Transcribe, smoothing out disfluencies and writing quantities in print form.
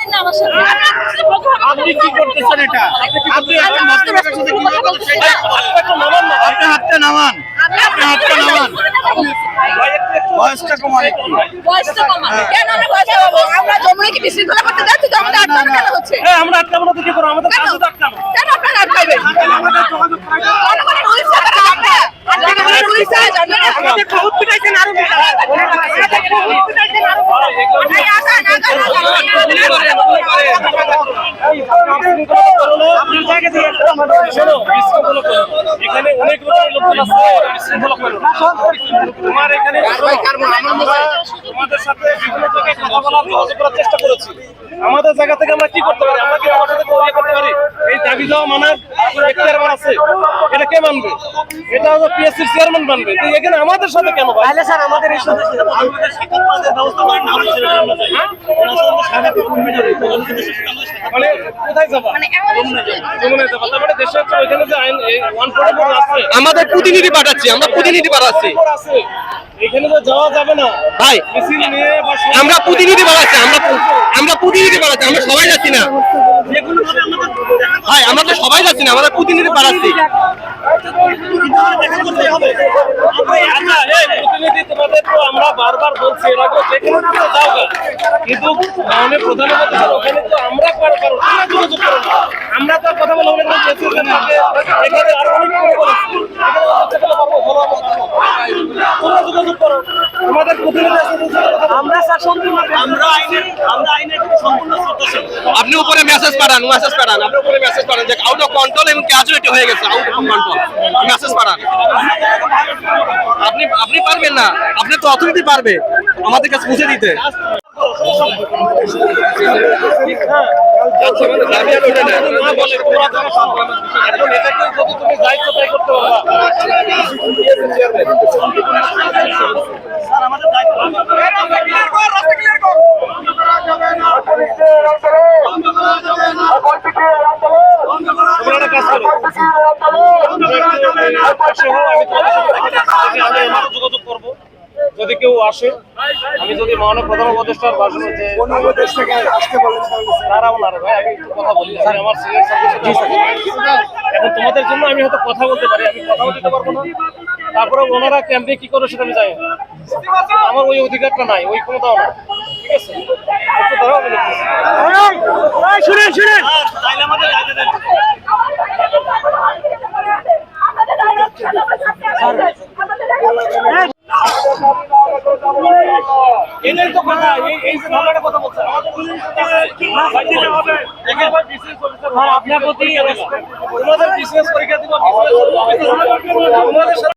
পারবেন না আমার সাথে। আপনি কি করতেছেন এটা? আপনি একজন ভদ্রলোকের সাথে কিভাবে কথা বলছেন? আপনি হাতটা নামান। আপনি হাতটা নামান। বয়সটা কমান একটু। বয়সটা কমান। কেন আমরা ভয় পাবো? আমরা জমুনে কি বিশৃঙ্খলা করতে যাচ্ছি তো আমাদের আটকানো কেন হচ্ছে? হ্যাঁ, আমরা আটকাবো না তো কি করবো? আমাদের কাছে তো আটকাবো। কেন আপনারা আটকাবেন? আমাদের যোগাযোগ করা যাবে। জনগণের রুলস জানেন না? জনগণের রুলস জানেন না? আমাদের খবর পিটাইছেন আরো বেশি। আমাদের খবর পিটাইছেন আরো এখানে অনেক লোকজন আছে, বিশৃঙ্খলা করো না। তোমার এখানে তোমাদের সাথে বিভিন্ন জায়গায় কথা বলার যোগাযোগ করার চেষ্টা করেছি। আমাদের জায়গা থেকে আমরা কি করতে পারি? আমরা কি আমার সাথে করতে পারি? এই দাবি দেওয়া মানার এখতিয়ার আছে, এটা কে মানবে? এটা হলো পিএসসির চেয়ারম্যান মানবে। তো এখানে আমাদের সাথে কেন ভাই? তাহলে স্যার আমাদের এই সাথে আমাদের শিক্ষার্থীদের ব্যবস্থা করেন না, আমরা সেটা আমরা চাই। হ্যাঁ, মানে কোথায় যাবা? মানে যমুনায় যাবা। তার মানে দেশে হচ্ছে ওইখানে যে আইন 144 আছে, আমাদের প্রতিনিধি পাঠাচ্ছি, আমরা প্রতিনিধি পাঠাচ্ছি আছে, এখানে তো যাওয়া যাবে না ভাই। মিছিল নিয়ে বা আমরা প্রতিনিধি পাঠাচ্ছি, আমরা প্রতিনিধি পাঠাচ্ছি, আমরা সবাই যাচ্ছি না যেগুলো ভাবে আমাদের ভাই, আমরা তো সবাই যাচ্ছি না, আমাদের প্রতিনিধি পাঠাচ্ছি। দেখা করতে হবে। আচ্ছা, এই প্রতিনিধি তোমাদের তো আমরা বারবার বলছি এর আগে যেখানে তুমি যাও গা, কিন্তু মাননীয় প্রধানমন্ত্রী ওখানে তো আমরা পারো যোগাযোগ করো না। আমরা তো কথা বলে ওখানে এখানে আরো অনেক কিছু করেছি। এখানে হচ্ছে গেলে পারবো, ভালো আমরা পারবো। তোমরা যোগাযোগ করো, তোমাদের প্রতিনিধি আছে, আমরা স্যার সম্পূর্ণ আমরা আইনের সম্পূর্ণ শ্রদ্ধাশীল। আপনি উপরে মেসেজ পাঠান, আপনি উপরে মেসেজ পাঠান যে আউট অফ কন্ট্রোল এবং ক্যাজুয়ালিটি হয়ে গেছে, আউট অফ কন্ট্রোল মেসেজ পাঠান। আপনি পারবেন না, আপনি তো অথরিটি পারবে আমাদের কাছে পৌঁছে দিতে। যোগাযোগ করবো যদি কেউ আসে। আমি যদি মাননীয় প্রধান উপদেষ্টার ভাষণে যে দাঁড়াও না রে ভাই, আমি একটু কথা বলি। আমার সিনিয়র এখন তোমাদের জন্য আমি হয়তো কথা বলতে পারি, আমি কথা বলতে পারবো না। তারপরে ওনারা ক্যাম্পে কি করে সেটা আমি জানি না। আমার ওই অধিকারটা নাই, ওই ক্ষমতাও না। ঠিক আছে, একটু দাঁড়াও, আমি দেখতেছি। শুনেন তাইলে আমাদের যাইতে দেন। এটাই তো কথা, এই ঝামেলাটা কথা বলছে আপনার প্রতি তোমাদের বিশেষ পরীক্ষা দিব।